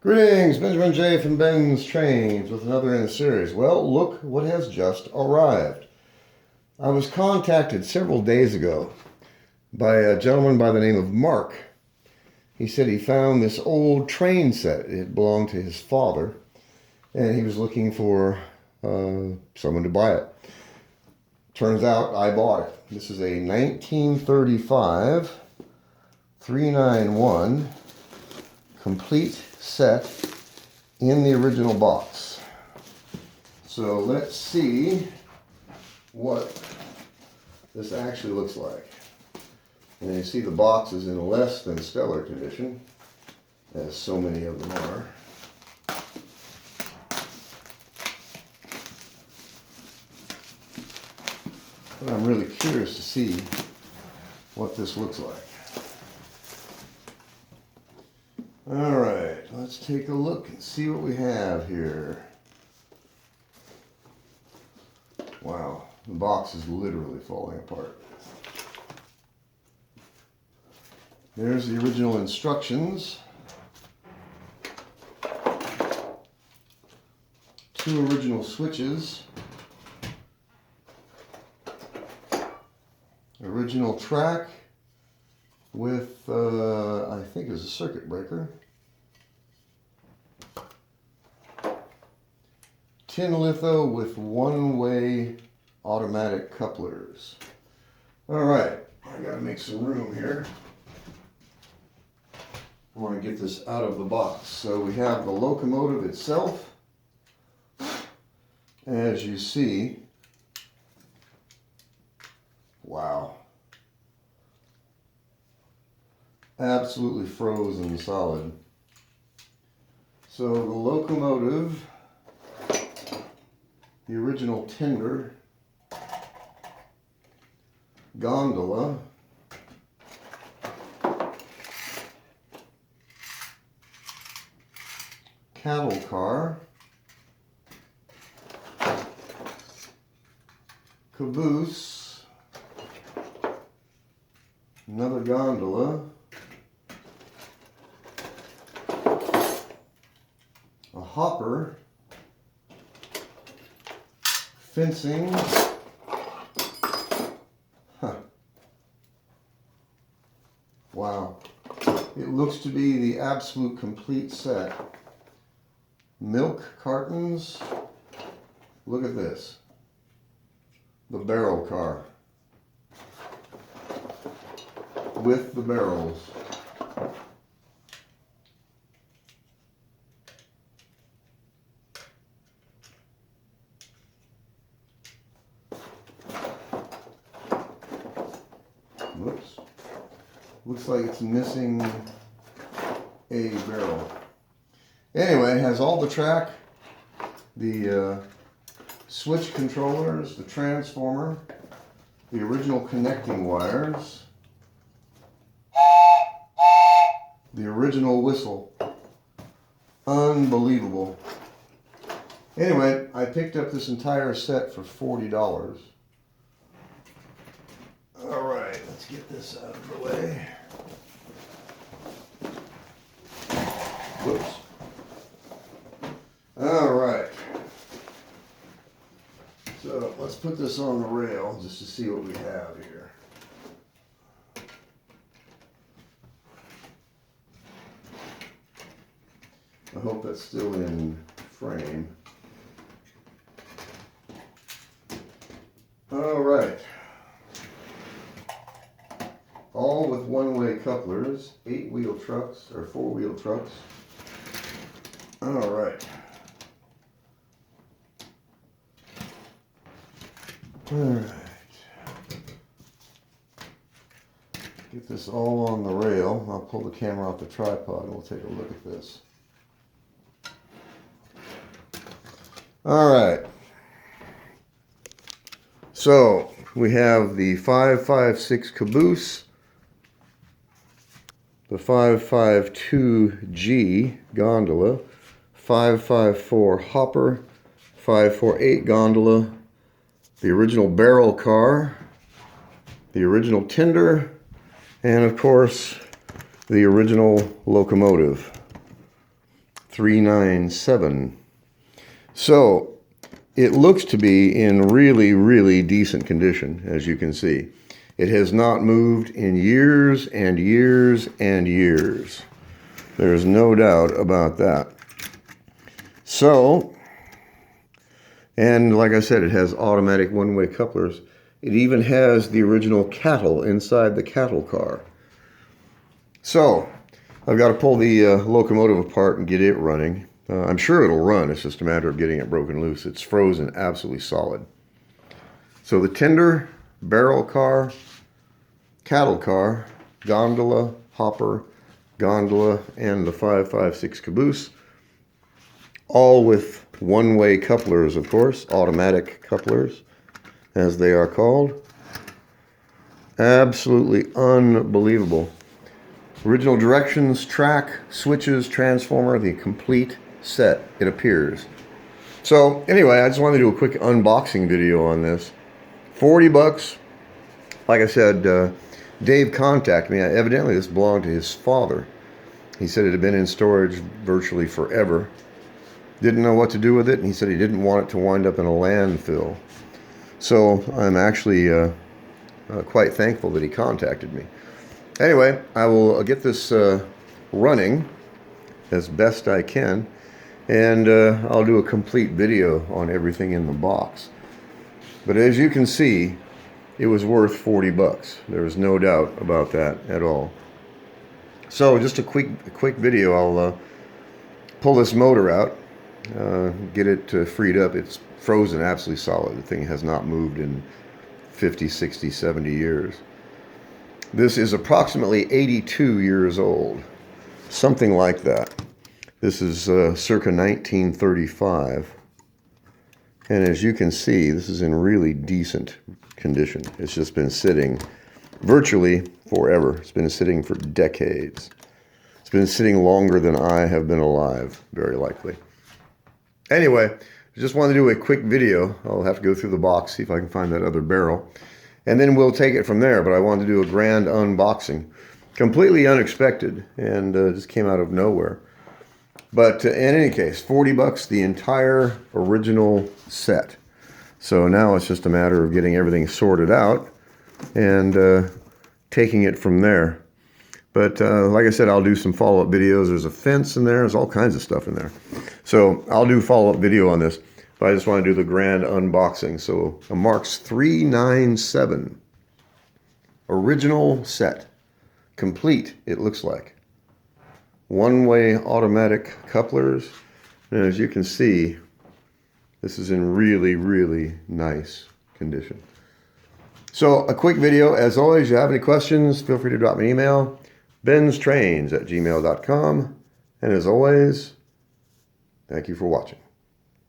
Greetings, Benjamin J. from Ben's Trains with another in the series. Well, look what has just arrived. I was contacted several days ago by a gentleman by the name of Mark. He said he found this old train set. It belonged to his father, and he was looking for someone to buy it. Turns out I bought it. This is a 1935 391 complete set in the original box. So let's see what this actually looks like. And you see the box is in less than stellar condition, as so many of them are. But I'm really curious to see what this looks like. All right, let's take a look and see what we have here. Wow, the box is literally falling apart. There's the original instructions. 2 original switches. Original track with, I think it's a circuit breaker. Tin litho with one-way automatic couplers. All right, I gotta make some room here. I want to get this out of the box. So we have the locomotive itself. As you see, wow. Absolutely frozen solid. So the locomotive, the original tender, gondola, cattle car, caboose, another gondola, a hopper, fencing, wow, it looks to be the absolute complete set. Milk cartons, look at this, the barrel car with the barrels. Whoops. Looks like it's missing a barrel. Anyway, it has all the track, the switch controllers, the transformer, the original connecting wires, the original whistle. Unbelievable. Anyway, I picked up this entire set for $40. All right, let's get this out of the way. Whoops. All right. So let's put this on the rail just to see what we have here. I hope that's still in frame. All right. All with one-way couplers, 8-wheel trucks or 4-wheel trucks. All right. All right. Get this all on the rail. I'll pull the camera off the tripod and we'll take a look at this. All right. So we have the 556 caboose, the 552G gondola, 554 hopper, 548 gondola, the original barrel car, the original tender, and of course the original locomotive. 397. So it looks to be in really, really decent condition, as you can see. It has not moved in years and years and years. There's no doubt about that. So, and like I said, it has automatic one-way couplers. It even has the original cattle inside the cattle car. So, I've got to pull the locomotive apart and get it running. I'm sure it'll run. It's just a matter of getting it broken loose. It's frozen absolutely solid. So the tender, barrel car, cattle car, gondola, hopper, gondola, and the 556 caboose, all with one-way couplers, of course, automatic couplers, as they are called. Absolutely unbelievable. Original directions, track, switches, transformer, the complete set, it appears. So anyway, I just wanted to do a quick unboxing video on this. 40 bucks. Like I said, Dave contacted me. Evidently this belonged to his father. He said it had been in storage virtually forever. Didn't know what to do with it, and he said he didn't want it to wind up in a landfill. So I'm actually quite thankful that he contacted me. Anyway, I will get this running as best I can, and I'll do a complete video on everything in the box. But as you can see, it was worth 40 bucks. There was no doubt about that at all. So just a quick video. I'll pull this motor out, get it freed up. It's frozen absolutely solid. The thing has not moved in 50, 60, 70 years. This is approximately 82 years old, something like that. This is circa 1935. And as you can see, this is in really decent condition. It's just been sitting virtually forever. It's been sitting for decades. It's been sitting longer than I have been alive, very likely. Anyway, I just wanted to do a quick video. I'll have to go through the box, see if I can find that other barrel. And then we'll take it from there, but I wanted to do a grand unboxing. Completely unexpected, and just came out of nowhere. But in any case, 40 bucks, the entire original set. So now it's just a matter of getting everything sorted out and taking it from there. But like I said, I'll do some follow-up videos. There's a fence in there. There's all kinds of stuff in there. So I'll do follow-up video on this. But I just want to do the grand unboxing. So a Marx 397 original set, complete, it looks like. One-way automatic couplers. And as you can see, this is in really, really nice condition. So a quick video. As always, if you have any questions, feel free to drop me an email. BENZTRAINZ@gmail.com. And as always, thank you for watching.